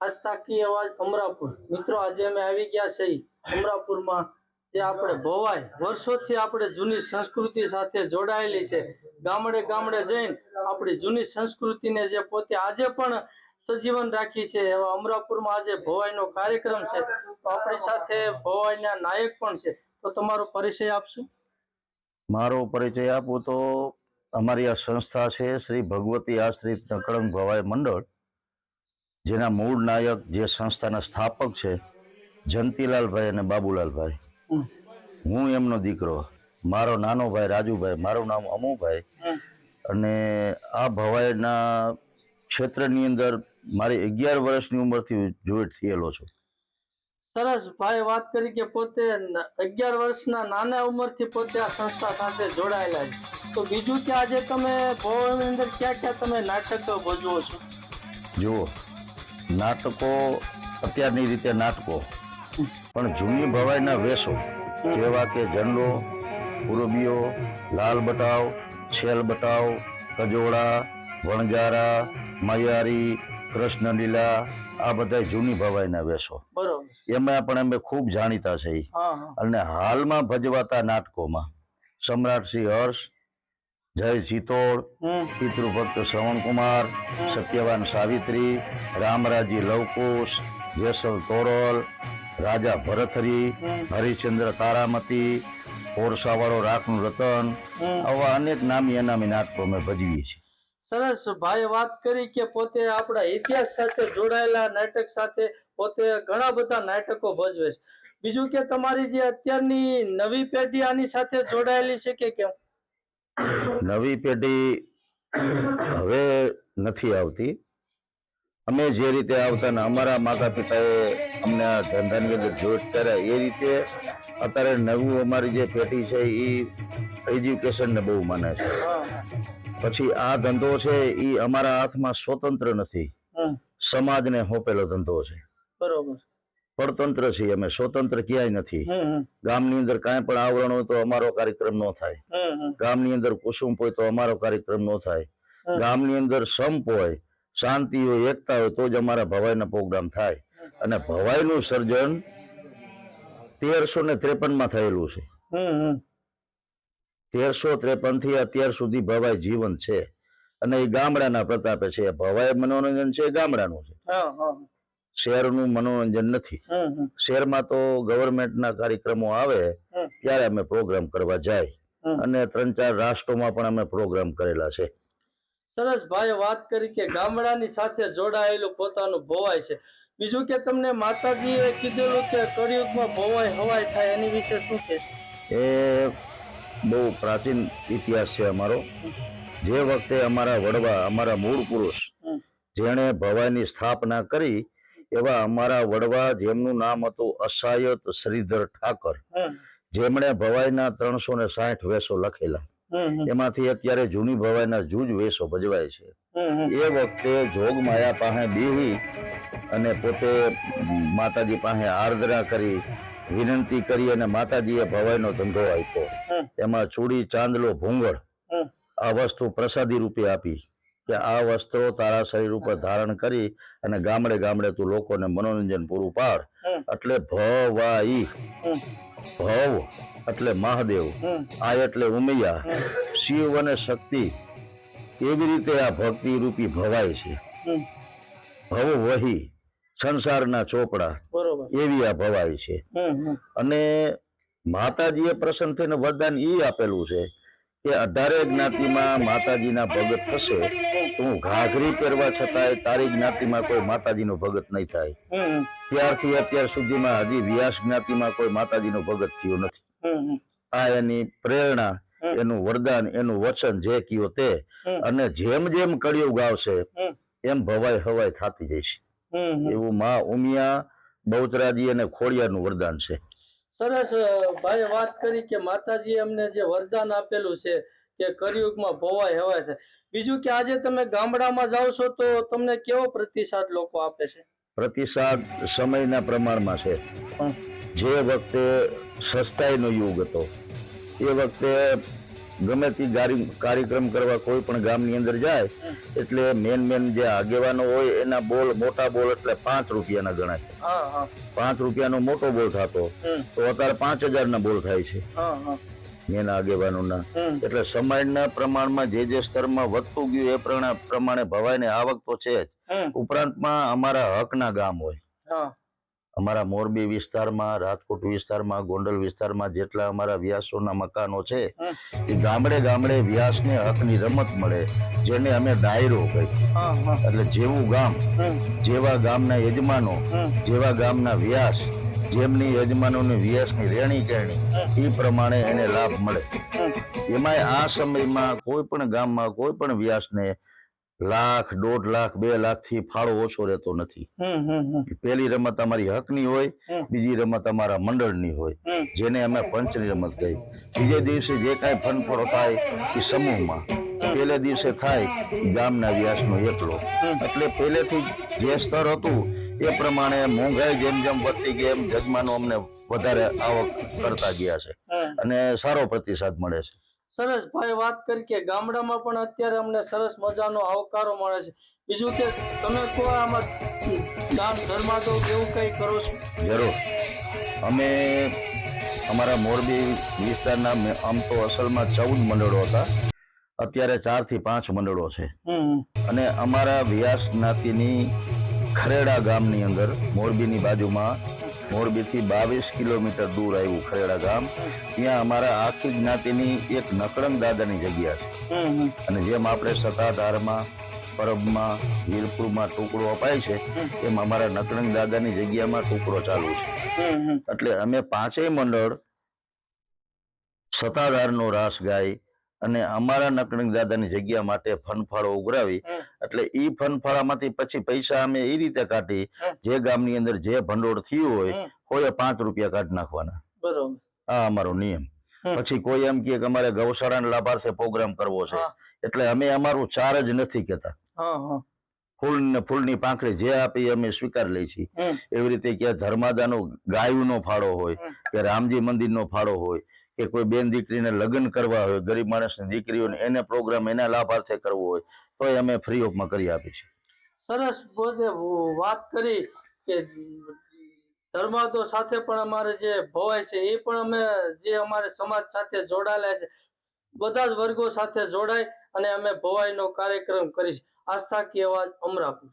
આસ્થા કી અવાજ અમરાપુર મિત્રો આજે અમે આવી ગયા છે અમરાપુરમાં જે આપણે ભવાઈ વર્ષોથી આપણે જૂની સંસ્કૃતિ સાથે જોડાયેલી છે ગામડે ગામડે જઈને આપણી જૂની સંસ્કૃતિને જે પોતે આજે પણ સજીવન રાખી છે એવા અમરાપુરમાં આજે ભવાઈનો કાર્યક્રમ છે તો આપણી સાથે ભવાઈના નાયક પણ છે તો તમારો પરિચય આપશો? મારો પરિચય આપું તો અમારી આ સંસ્થા છે શ્રી ભગવતી આશ્રિત નકળંગ ભવાઈ મંડળ, જેના મૂળ નાયક જે સંસ્થાના સ્થાપક છે જંતીલાલભાઈ અને બાબુલાલભાઈ. હું એમનો દીકરો, મારો નાનો ભાઈ રાજુભાઈ, મારું નામ અમુભાઈ. અને આ ભવાઈના ક્ષેત્રની અંદર મારી 11 વર્ષની ઉંમરથી જોઈન્ટ થયેલો છું. સરસ ભાઈ વાત કરી કે પોતે 11 વર્ષના નાના ઉંમરથી પોતે આ સંસ્થા સાથે જોડાયેલા છે, તો બીજું કે આજે તમે ભવાઈની અંદર ક્યાં ક્યાં તમે નાટકો ભજવો છો? જુઓ, નાટકો અત્યારની રીતે નાટકો, પણ જૂની ભવાઈના વેશો જેવા કે ઝંડો, પૂરબીઓ, લાલ બટાવ, છેલ બટાવ, કજોડા, વણજારા, મયારી, કૃષ્ણ લીલા, આ બધા જૂની ભવાઈના વેશો. બરોબર. એમાં પણ અમે ખૂબ જાણીતા છે. અને હાલમાં ભજવાતા નાટકોમાં સમ્રાટસિંહ હર્ષ, જય ચિત્તોડ, પિતૃભક્ત શ્રવણકુમાર, સત્યવાન સાવિત્રી, રામરાજી લવકુશ, જેસલ તોરલ, રાજા ભરથરી, હરિશ્ચંદ્ર તારામતી, ઓરસાવાળો રાખનું રતન, આવા અનેક નામી અનામી નાટકો અમે ભજવીએ છીએ. સરસ ભાઈ વાત કરી કે પોતે આપણા ઇતિહાસ સાથે જોડાયેલા નાટક સાથે પોતે ઘણા બધા નાટકો ભજવે છે. બીજું કે તમારી જે અત્યારની નવી પેઢી આની સાથે જોડાયેલી છે કે કેમ? નવી પેઢી હવે નથી આવતી. અમે જે રીતે આવતા ને અમારા માતા પિતાએ અમને આ ધંધાની અંદર જોઈન્ટ કર્યા એ રીતે અત્યારે નવું અમારી જે પેઢી છે એ એજ્યુકેશનને બહુ માને છે. પછી આ ધંધો છે એ અમારા હાથમાં સ્વતંત્ર નથી, સમાજને સોંપેલો ધંધો છે. બરોબર. પરતંત્ર છીએ અમે, સ્વતંત્ર ક્યાંય નથી. ગામની અંદર કાંઈ પણ આવરણ હોય તો અમારો કાર્યક્રમ ન થાય, ગામની અંદર કુસુમ હોય તો અમારો કાર્યક્રમ ન થાય, ગામની અંદર સંપ હોય, શાંતિ હોય, એકતા હોય તો જ અમારા ભવાઈના પ્રોગ્રામ થાય. અને ભવાઈનું સર્જન 1353 માં થયેલું છે. 1353 થી અત્યાર સુધી ભવાઈ જીવન છે અને એ ગામડાના પ્રતાપે છે. ભવાઈ મનોરંજન છે ગામડાનું છે, શહેરનું મનોરંજન નથી. શહેરમાં તો ગવર્મેન્ટના કાર્યક્રમો આવે ત્યારે અમે પ્રોગ્રામ કરવા જાય, અને 3-4 રાષ્ટ્રોમાં પણ અમે પ્રોગ્રામ કરેલા છે. સરસ ભાઈ વાત કરી કે ગામડાની સાથે જોડાયેલું પોતાનું ભવાઈ છે. બીજું કે તમને માતાજીએ કીધેલું કે કળિયુગમાં ભવાઈ હવાઈ થાય, એની વિશે શું છે? એ બહુ પ્રાચીન ઇતિહાસ છે અમારો. જે વખતે અમારા વડવા, અમારા મૂળ પુરુષ જેણે ભવાઈની સ્થાપના કરી એવા અમારા વડવા, જેમનું નામ હતું અસાયત શ્રીધર ઠાકર, જેમણે ભવાઈના 360 વેશો લખેલા, એમાંથી અત્યારે જૂની ભવાઈના જૂજ વેશો ભજવાય છે. એ વખતે જોગમાયા પાસે બેહી અને પોતે માતાજી પાસે આરાધના કરી, વિનંતી કરી અને માતાજીએ ભવાઈનો ધંધો આપ્યો. એમાં ચૂડી, ચાંદલો, ભૂંગળ આ વસ્તુ પ્રસાદી રૂપે આપી કે આ વસ્ત્રો તારા શરીર ઉપર ધારણ કરી અને ગામડે ગામડે તું લોકોને મનોરંજન પૂરું પાડ. એટલે ભવાઈ, ભવ એટલે મહાદેવ, આ એટલે ઉમૈયા, શિવ અને શક્તિ, એવી રીતે આ ભક્તિ રૂપી ભવાઈ છે. ભવ વહી, સંસારના ચોપડા, એવી આ ભવાઈ છે. અને માતાજીએ પ્રસન્ન થઈને વરદાન એ આપેલું છે કે 18 જ્ઞાતિમાં માતાજીના ભગત થશે તો હું ઘાઘરી પહેરવા છતાંય તારી જ્ઞાતિમાં કોઈ માતાજીનો ભગત નહીં થાય. ત્યારથી અત્યાર સુધીમાં હજી વ્યાસ જ્ઞાતિમાં કોઈ માતાજીનો ભગત થયો નથી. આ એની પ્રેરણા, એનું વરદાન, એનું વચન જે કયો તે. અને જેમ જેમ કળિયુગ આવશે એમ ભવાઈ હવાઈ થતી જશે, એવું માં ઉમિયા, બહુચરાજી અને ખોડિયારનું વરદાન છે. સરસ ભાઈ વાત કરી કે માતાજી અમને જે વરદાન આપેલું છે કે કળિયુગમાં ભવાઈ હવાઈ થાય. બીજું કે આજે તમે ગામડામાં જાઓ છો તો તમને કેવો પ્રતિસાદ લોકો આપે છે? પ્રતિસાદ સમયના પ્રમાણમાં છે. જે વખતે સસ્તાઈનો યુગ હતો એ વખતે ગમે તે કાર્યક્રમ કરવા કોઈ પણ ગામની અંદર જાય એટલે મેન જે આગેવાનો હોય એના બોલ, મોટા બોલ એટલે 5 રૂપિયાના ગણાય. હા હા 5 રૂપિયાનો મોટો બોલ થતો તો અત્યારે 5000 ના બોલ થાય છે હા હા મેન આગેવાનોના. એટલે સમાજના પ્રમાણમાં જે સ્તરમાં વધતું ગયું એ પ્રમાણે ભવાઈની આવક તો છે જ. ઉપરાંતમાં અમારા હકના ગામ હોય, હા અમારા મોરબી વિસ્તારમાં, રાજકોટ વિસ્તારમાં, ગોંડલ વિસ્તારમાં જેટલા અમારા વ્યાસોના મકાનો છે એ ગામડે ગામડે વ્યાસને હકની રમત મળે, જેને અમે ડાયરો કહી. હા હા એટલે જેવું ગામ, જેવા ગામના યજમાનો, જેવા ગામના વ્યાસ, જેમની યજમાનોની વ્યાસની રેણી કેણી એ પ્રમાણે એને લાભ મળે. એમાંય આ સમયમાં કોઈ પણ ગામમાં કોઈ પણ વ્યાસને 1 લાખ, 1.5 લાખ, 2 લાખ થી ફાળો ઓછો રહેતો નથી. પેલી રમત અમારી હકની હોય, બીજી રમત અમારા મંડળની હોય, જેને અમે પંચની રમત કહી. બીજે દિવસે જે કાંઈ ફનફોડો થાય એ સમૂહમાં, પેલે દિવસે થાય ગામના વ્યાસનો એકલો. એટલે પહેલેથી જે સ્તર હતું એ પ્રમાણે મોંઘાઈ જેમ જેમ વધતી ગઈ એમ જજમાનો અમને વધારે આવક કરતા ગયા છે અને સારો પ્રતિસાદ મળે છે. સરસ ભાઈ વાત કરી કે ગામડામાં પણ અત્યારે અમને સરસ મજાનો આવકારો મળે છે. બીજું કે તમે કોઈ આમાં દાન ધર્માદો એવું કઈ કરો છો? જરૂર. અમે અમારા મોરબી વિસ્તારના આમ તો અસલમાં 14 મંડળો હતા, અત્યારે 4 થી 5 મંડળો છે. અને અમારા વ્યાસ જ્ઞાતિની ખરેડા ગામની અંદર, મોરબીની બાજુમાં, મોરબીથી 22 કિલોમીટર દૂર આવ્યું ખરેડા ગામ, ત્યાં અમારા આખી જ્ઞાતિની એક નકળંગ દાદાની જગ્યા છે. અને જેમ આપણે સત્તાધારમાં, પરબમાં, વીરપુરમાં ટુકડો અપાય છે એમ અમારા નકળંગ દાદાની જગ્યામાં ટુકડો ચાલુ છે. એટલે અમે 5 મંડળ સત્તાધારનો રાસ ગાય અને અમારા નકળંગ દાદાની જગ્યા માટે ફનફાળો ઉઘરાવી. એટલે ઈ ફનફાળામાંથી પછી પૈસા અમે એ રીતે કાઢી, જે ગામની અંદર જે ભંડોળ થયું હોય 5 રૂપિયા કાઢી નાખવાના. બરોબર. આ અમારો નિયમ. પછી કોઈ એમ કે અમારે ગૌશાળાના લાભાર્થે પ્રોગ્રામ કરવો છે એટલે અમે અમારું ચાર્જ નથી કહેતા. ફૂલની પાંખડી જે આપી અમે સ્વીકાર લઈ છીએ. એવી રીતે કે ધર્માદાનો ગાયુંનો ફાળો હોય, કે રામજી મંદિરનો ફાળો હોય, કે કોઈ બેન દીકરીને લગ્ન કરવા હોય, ગરીબ માણસની દીકરીઓને એને પ્રોગ્રામ એના લાભાર્થે કરવો હોય તો અમે ફ્રી ઓફમાં કરી આપી છીએ. સરસ પોતે વાત કરી કે ધર્માદો સાથે પણ અમારે જે ભવાય છે એ પણ અમે જે અમારે સમાજ સાથે જોડાયેલા છે બધા જ વર્ગો સાથે જોડાય અને અમે ભવાઈનો કાર્યક્રમ કરીશ. આસ્થા કી અવાજ, અમરાપુર.